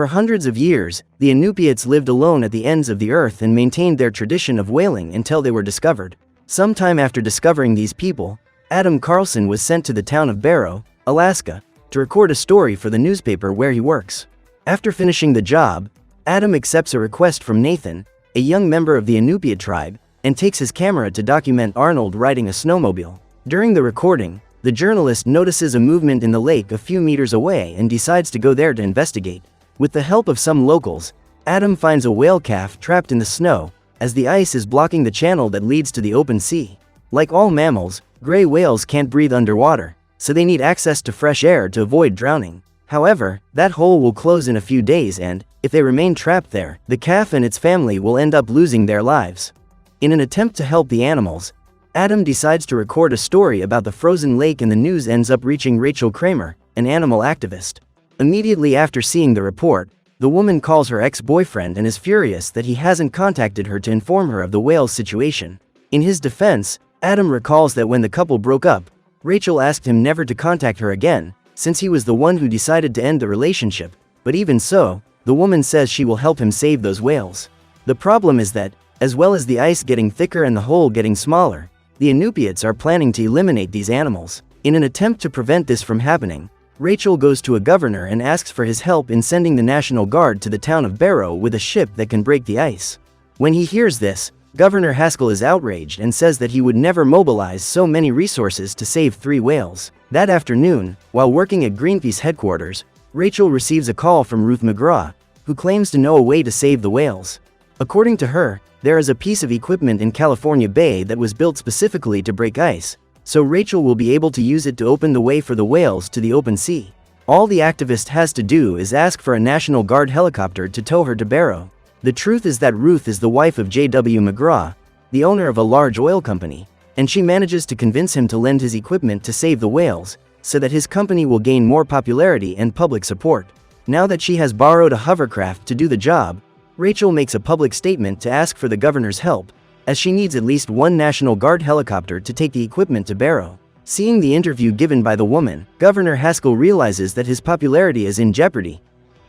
For hundreds of years, the Inupiats lived alone at the ends of the earth and maintained their tradition of whaling until they were discovered. Sometime after discovering these people, Adam Carlson was sent to the town of Barrow, Alaska, to record a story for the newspaper where he works. After finishing the job, Adam accepts a request from Nathan, a young member of the Inupiat tribe, and takes his camera to document Arnold riding a snowmobile. During the recording, the journalist notices a movement in the lake a few meters away and decides to go there to investigate. With the help of some locals, Adam finds a whale calf trapped in the snow, as the ice is blocking the channel that leads to the open sea. Like all mammals, gray whales can't breathe underwater, so they need access to fresh air to avoid drowning. However, that hole will close in a few days and, if they remain trapped there, the calf and its family will end up losing their lives. In an attempt to help the animals, Adam decides to record a story about the frozen lake, and the news ends up reaching Rachel Kramer, an animal activist. Immediately after seeing the report, the woman calls her ex-boyfriend and is furious that he hasn't contacted her to inform her of the whale's situation. In his defense, Adam recalls that when the couple broke up, Rachel asked him never to contact her again, since he was the one who decided to end the relationship, but even so, the woman says she will help him save those whales. The problem is that, as well as the ice getting thicker and the hole getting smaller, the Inupiats are planning to eliminate these animals. In an attempt to prevent this from happening, Rachel goes to a governor and asks for his help in sending the National Guard to the town of Barrow with a ship that can break the ice. When he hears this, Governor Haskell is outraged and says that he would never mobilize so many resources to save 3 whales. That afternoon, while working at Greenpeace headquarters, Rachel receives a call from Ruth McGraw, who claims to know a way to save the whales. According to her, there is a piece of equipment in California Bay that was built specifically to break ice, so Rachel will be able to use it to open the way for the whales to the open sea. All the activist has to do is ask for a National Guard helicopter to tow her to Barrow. The truth is that Ruth is the wife of J.W. McGraw, the owner of a large oil company, and she manages to convince him to lend his equipment to save the whales, so that his company will gain more popularity and public support. Now that she has borrowed a hovercraft to do the job, Rachel makes a public statement to ask for the governor's help, as she needs at least one National Guard helicopter to take the equipment to Barrow. Seeing the interview given by the woman, Governor Haskell realizes that his popularity is in jeopardy,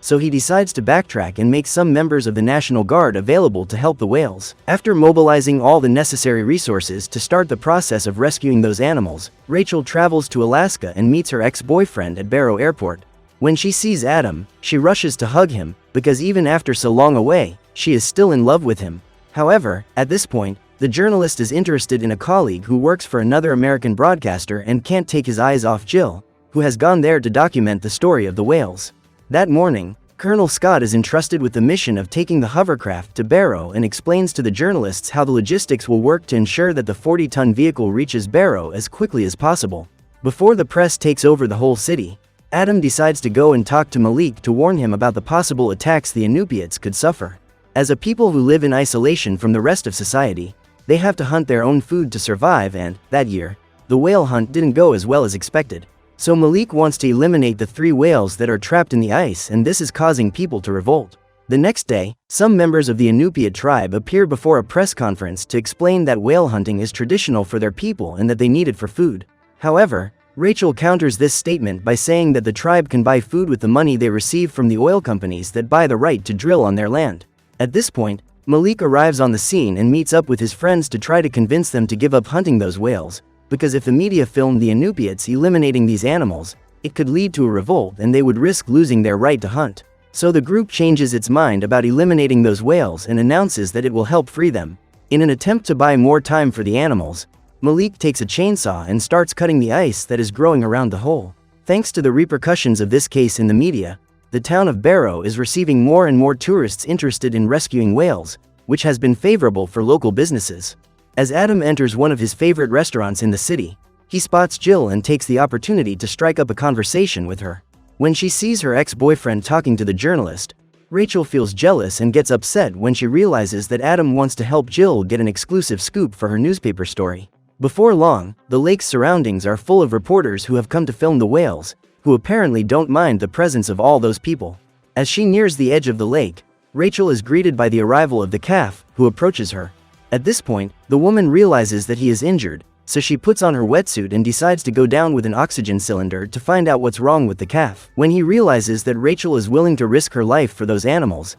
so he decides to backtrack and make some members of the National Guard available to help the whales. After mobilizing all the necessary resources to start the process of rescuing those animals, Rachel travels to Alaska and meets her ex-boyfriend at Barrow Airport. When she sees Adam, she rushes to hug him, because even after so long away, she is still in love with him. However, at this point, the journalist is interested in a colleague who works for another American broadcaster and can't take his eyes off Jill, who has gone there to document the story of the whales. That morning, Colonel Scott is entrusted with the mission of taking the hovercraft to Barrow and explains to the journalists how the logistics will work to ensure that the 40-ton vehicle reaches Barrow as quickly as possible. Before the press takes over the whole city, Adam decides to go and talk to Malik to warn him about the possible attacks the Inupiats could suffer. As a people who live in isolation from the rest of society, they have to hunt their own food to survive, and, that year, the whale hunt didn't go as well as expected. So Malik wants to eliminate the 3 whales that are trapped in the ice, and this is causing people to revolt. The next day, some members of the Inupiat tribe appear before a press conference to explain that whale hunting is traditional for their people and that they need it for food. However, Rachel counters this statement by saying that the tribe can buy food with the money they receive from the oil companies that buy the right to drill on their land. At this point, Malik arrives on the scene and meets up with his friends to try to convince them to give up hunting those whales, because if the media filmed the Inupiats eliminating these animals, it could lead to a revolt and they would risk losing their right to hunt. So the group changes its mind about eliminating those whales and announces that it will help free them. In an attempt to buy more time for the animals, Malik takes a chainsaw and starts cutting the ice that is growing around the hole. Thanks to the repercussions of this case in the media, the town of Barrow is receiving more and more tourists interested in rescuing whales, which has been favorable for local businesses. As Adam enters one of his favorite restaurants in the city, he spots Jill and takes the opportunity to strike up a conversation with her. When she sees her ex-boyfriend talking to the journalist, Rachel feels jealous and gets upset when she realizes that Adam wants to help Jill get an exclusive scoop for her newspaper story. Before long, the lake's surroundings are full of reporters who have come to film the whales, who apparently don't mind the presence of all those people. As she nears the edge of the lake, Rachel is greeted by the arrival of the calf, who approaches her. At this point, the woman realizes that he is injured, so she puts on her wetsuit and decides to go down with an oxygen cylinder to find out what's wrong with the calf. When he realizes that Rachel is willing to risk her life for those animals,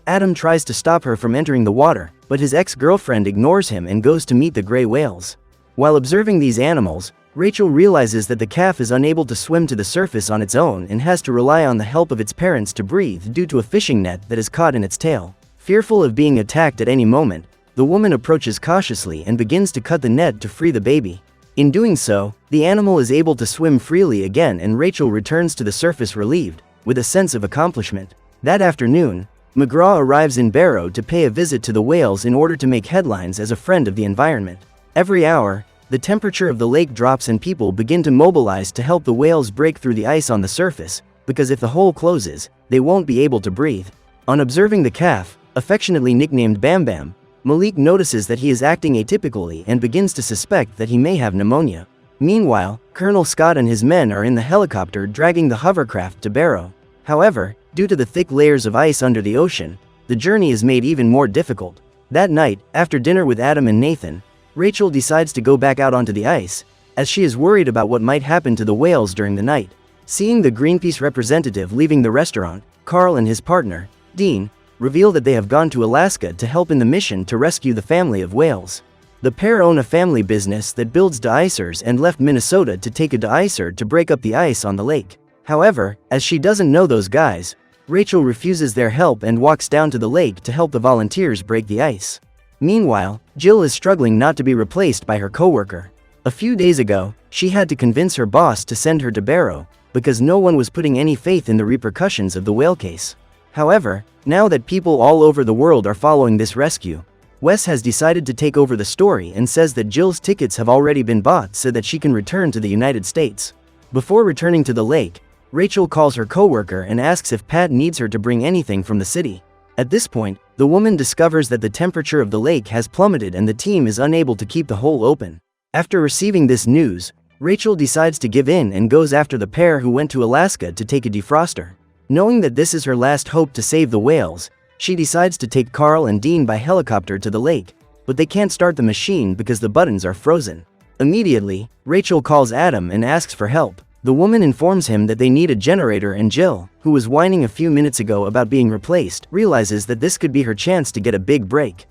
Adam tries to stop her from entering the water, but his ex-girlfriend ignores him and goes to meet the gray whales. While observing these animals, Rachel realizes that the calf is unable to swim to the surface on its own and has to rely on the help of its parents to breathe due to a fishing net that is caught in its tail. Fearful of being attacked at any moment, the woman approaches cautiously and begins to cut the net to free the baby. In doing so, the animal is able to swim freely again and Rachel returns to the surface relieved, with a sense of accomplishment. That afternoon, McGraw arrives in Barrow to pay a visit to the whales in order to make headlines as a friend of the environment. Every hour, the temperature of the lake drops and people begin to mobilize to help the whales break through the ice on the surface, because if the hole closes, they won't be able to breathe. On observing the calf, affectionately nicknamed Bam Bam, Malik notices that he is acting atypically and begins to suspect that he may have pneumonia. Meanwhile, Colonel Scott and his men are in the helicopter dragging the hovercraft to Barrow. However, due to the thick layers of ice under the ocean, the journey is made even more difficult. That night, after dinner with Adam and Nathan, Rachel decides to go back out onto the ice, as she is worried about what might happen to the whales during the night. Seeing the Greenpeace representative leaving the restaurant, Carl and his partner, Dean, reveal that they have gone to Alaska to help in the mission to rescue the family of whales. The pair own a family business that builds de-icers and left Minnesota to take a de-icer to break up the ice on the lake. However, as she doesn't know those guys, Rachel refuses their help and walks down to the lake to help the volunteers break the ice. Meanwhile, Jill is struggling not to be replaced by her coworker. A few days ago, she had to convince her boss to send her to Barrow, because no one was putting any faith in the repercussions of the whale case. However, now that people all over the world are following this rescue, Wes has decided to take over the story and says that Jill's tickets have already been bought so that she can return to the United States. Before returning to the lake, Rachel calls her coworker and asks if Pat needs her to bring anything from the city. At this point, the woman discovers that the temperature of the lake has plummeted and the team is unable to keep the hole open. After receiving this news, Rachel decides to give in and goes after the pair who went to Alaska to take a defroster. Knowing that this is her last hope to save the whales, she decides to take Carl and Dean by helicopter to the lake, but they can't start the machine because the buttons are frozen. Immediately, Rachel calls Adam and asks for help. The woman informs him that they need a generator and Jill, who was whining a few minutes ago about being replaced, realizes that this could be her chance to get a big break.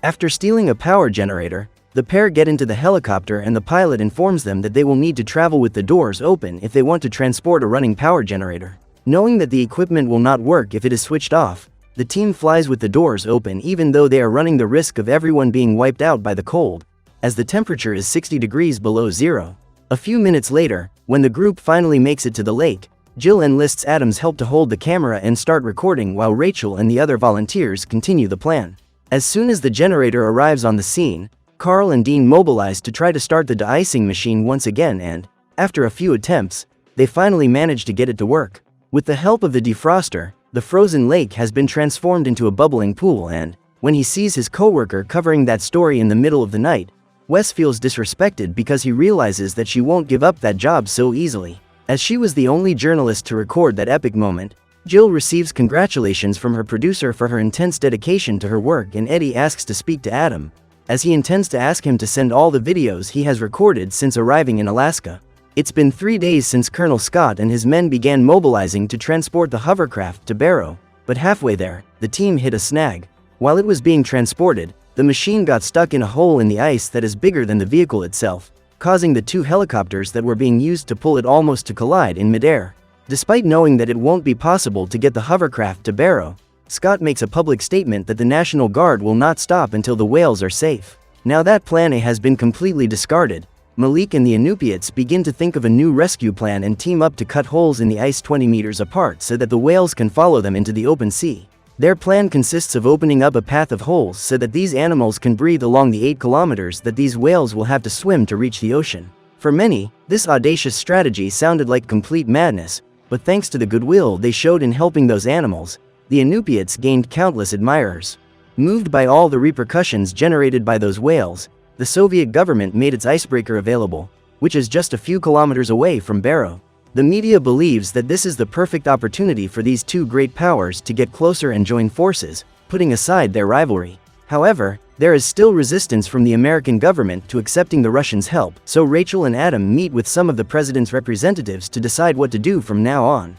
After stealing a power generator, the pair get into the helicopter and the pilot informs them that they will need to travel with the doors open if they want to transport a running power generator. Knowing that the equipment will not work if it is switched off, the team flies with the doors open even though they are running the risk of everyone being wiped out by the cold, as the temperature is 60 degrees below zero. A few minutes later, when the group finally makes it to the lake, Jill enlists Adam's help to hold the camera and start recording while Rachel and the other volunteers continue the plan. As soon as the generator arrives on the scene, Carl and Dean mobilize to try to start the de-icing machine once again and, after a few attempts, they finally manage to get it to work. With the help of the defroster, the frozen lake has been transformed into a bubbling pool and, when he sees his coworker covering that story in the middle of the night, Wes feels disrespected because he realizes that she won't give up that job so easily. As she was the only journalist to record that epic moment, Jill receives congratulations from her producer for her intense dedication to her work and Eddie asks to speak to Adam, as he intends to ask him to send all the videos he has recorded since arriving in Alaska. It's been 3 days since Colonel Scott and his men began mobilizing to transport the hovercraft to Barrow, but halfway there, the team hit a snag. While it was being transported, the machine got stuck in a hole in the ice that is bigger than the vehicle itself, causing the two helicopters that were being used to pull it almost to collide in midair. Despite knowing that it won't be possible to get the hovercraft to Barrow, Scott makes a public statement that the National Guard will not stop until the whales are safe. Now that plan A has been completely discarded, Malik and the Inupiats begin to think of a new rescue plan and team up to cut holes in the ice 20 meters apart so that the whales can follow them into the open sea. Their plan consists of opening up a path of holes so that these animals can breathe along the 8 kilometers that these whales will have to swim to reach the ocean. For many, this audacious strategy sounded like complete madness, but thanks to the goodwill they showed in helping those animals, the Inupiats gained countless admirers. Moved by all the repercussions generated by those whales, the Soviet government made its icebreaker available, which is just a few kilometers away from Barrow. The media believes that this is the perfect opportunity for these two great powers to get closer and join forces, putting aside their rivalry. However, There is still resistance from the American government to accepting the Russians' help, so Rachel and Adam meet with some of the president's representatives to decide what to do from now on.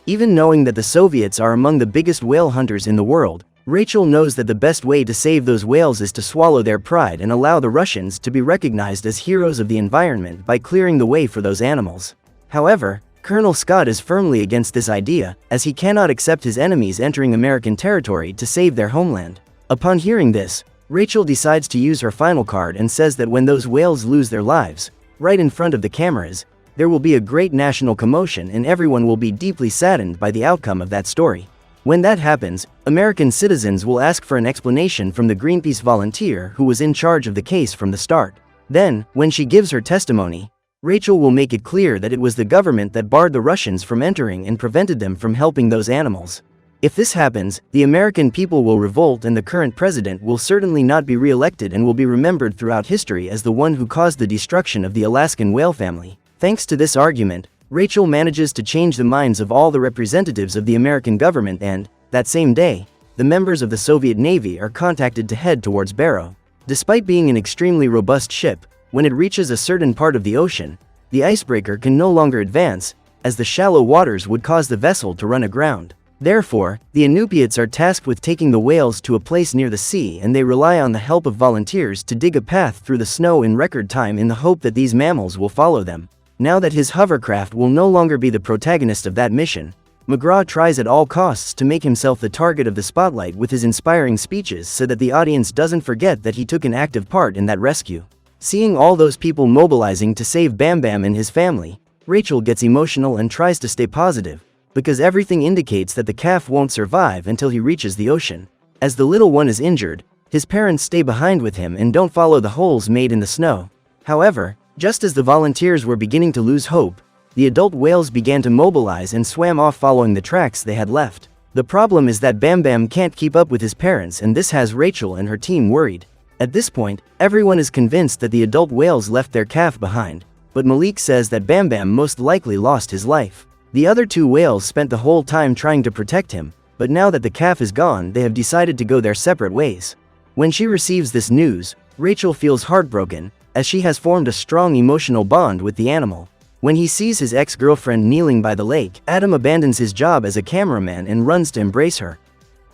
Even knowing that the Soviets are among the biggest whale hunters in the world, Rachel knows that the best way to save those whales is to swallow their pride and allow the Russians to be recognized as heroes of the environment by clearing the way for those animals. However, Colonel Scott is firmly against this idea, as he cannot accept his enemies entering American territory to save their homeland. Upon hearing this, Rachel decides to use her final card and says that when those whales lose their lives, right in front of the cameras, there will be a great national commotion and everyone will be deeply saddened by the outcome of that story. When that happens, American citizens will ask for an explanation from the Greenpeace volunteer who was in charge of the case from the start. Then, when she gives her testimony, Rachel will make it clear that it was the government that barred the Russians from entering and prevented them from helping those animals. If this happens, the American people will revolt and the current president will certainly not be re-elected and will be remembered throughout history as the one who caused the destruction of the Alaskan whale family. Thanks to this argument, Rachel manages to change the minds of all the representatives of the American government and, that same day, the members of the Soviet Navy are contacted to head towards Barrow. Despite being an extremely robust ship, when it reaches a certain part of the ocean, the icebreaker can no longer advance, as the shallow waters would cause the vessel to run aground. Therefore, the Inupiats are tasked with taking the whales to a place near the sea and they rely on the help of volunteers to dig a path through the snow in record time in the hope that these mammals will follow them. Now that his hovercraft will no longer be the protagonist of that mission, McGraw tries at all costs to make himself the target of the spotlight with his inspiring speeches so that the audience doesn't forget that he took an active part in that rescue. Seeing all those people mobilizing to save Bam Bam and his family, Rachel gets emotional and tries to stay positive, because everything indicates that the calf won't survive until he reaches the ocean. As the little one is injured, his parents stay behind with him and don't follow the holes made in the snow. However, just as the volunteers were beginning to lose hope, the adult whales began to mobilize and swam off following the tracks they had left. The problem is that Bam Bam can't keep up with his parents and this has Rachel and her team worried. At this point, everyone is convinced that the adult whales left their calf behind, but Malik says that Bam Bam most likely lost his life. The other two whales spent the whole time trying to protect him, but now that the calf is gone they have decided to go their separate ways. When she receives this news, Rachel feels heartbroken, as she has formed a strong emotional bond with the animal. When he sees his ex-girlfriend kneeling by the lake, Adam abandons his job as a cameraman and runs to embrace her.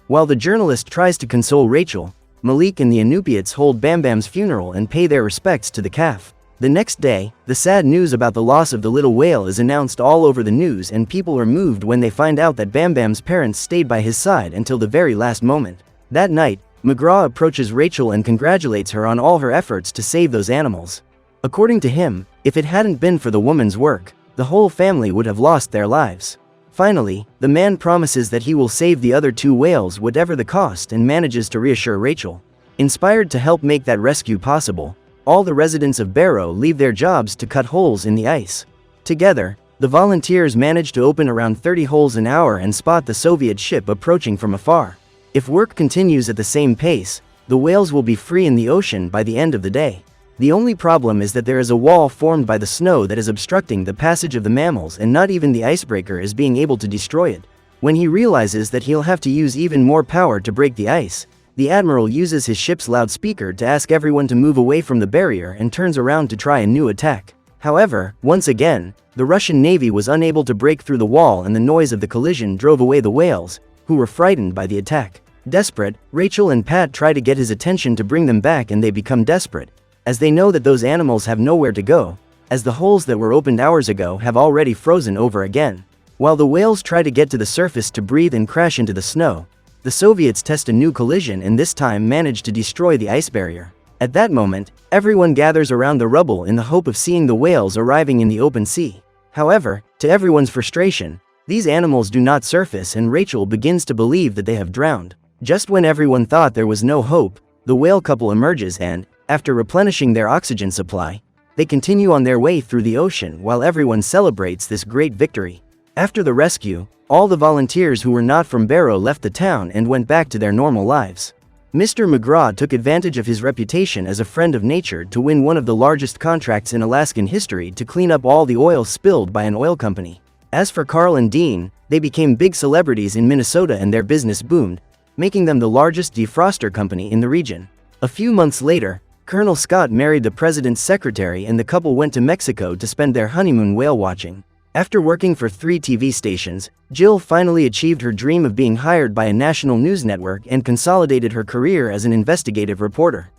While the journalist tries to console Rachel, Malik and the Inupiats hold Bam Bam's funeral and pay their respects to the calf. The next day, the sad news about the loss of the little whale is announced all over the news and people are moved when they find out that Bam Bam's parents stayed by his side until the very last moment. That night, McGraw approaches Rachel and congratulates her on all her efforts to save those animals. According to him, if it hadn't been for the woman's work, the whole family would have lost their lives. Finally, the man promises that he will save the other two whales whatever the cost and manages to reassure Rachel. Inspired to help make that rescue possible, all the residents of Barrow leave their jobs to cut holes in the ice. Together, the volunteers manage to open around 30 holes an hour and spot the Soviet ship approaching from afar. If work continues at the same pace, the whales will be free in the ocean by the end of the day. The only problem is that there is a wall formed by the snow that is obstructing the passage of the mammals and not even the icebreaker is being able to destroy it. When he realizes that he'll have to use even more power to break the ice, the admiral uses his ship's loudspeaker to ask everyone to move away from the barrier and turns around to try a new attack. However, once again, the Russian Navy was unable to break through the wall and the noise of the collision drove away the whales, who were frightened by the attack. Desperate, Rachel and Pat try to get his attention to bring them back and they become desperate, as they know that those animals have nowhere to go, as the holes that were opened hours ago have already frozen over again. While the whales try to get to the surface to breathe and crash into the snow, the Soviets test a new collision and this time manage to destroy the ice barrier. At that moment, everyone gathers around the rubble in the hope of seeing the whales arriving in the open sea. However, to everyone's frustration, these animals do not surface and Rachel begins to believe that they have drowned. Just when everyone thought there was no hope, the whale couple emerges and, after replenishing their oxygen supply, they continue on their way through the ocean while everyone celebrates this great victory. After the rescue, all the volunteers who were not from Barrow left the town and went back to their normal lives. Mr. McGraw took advantage of his reputation as a friend of nature to win one of the largest contracts in Alaskan history to clean up all the oil spilled by an oil company. As for Carl and Dean, they became big celebrities in Minnesota and their business boomed, making them the largest defroster company in the region. A few months later, Colonel Scott married the president's secretary and the couple went to Mexico to spend their honeymoon whale watching. After working for 3 TV stations, Jill finally achieved her dream of being hired by a national news network and consolidated her career as an investigative reporter.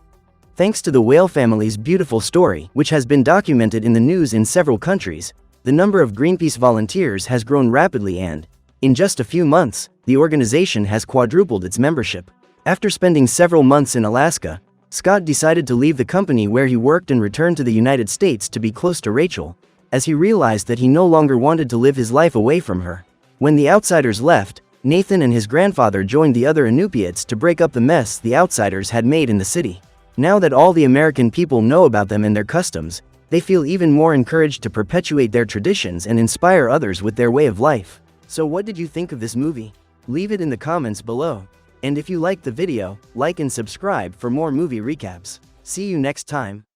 Thanks to the whale family's beautiful story, which has been documented in the news in several countries, the number of Greenpeace volunteers has grown rapidly and, in just a few months, the organization has quadrupled its membership. After spending several months in Alaska, Scott decided to leave the company where he worked and return to the United States to be close to Rachel, as he realized that he no longer wanted to live his life away from her. When the outsiders left, Nathan and his grandfather joined the other Inupiats to break up the mess the outsiders had made in the city. Now that all the American people know about them and their customs, they feel even more encouraged to perpetuate their traditions and inspire others with their way of life. So what did you think of this movie? Leave it in the comments below. And if you liked the video, like and subscribe for more movie recaps. See you next time.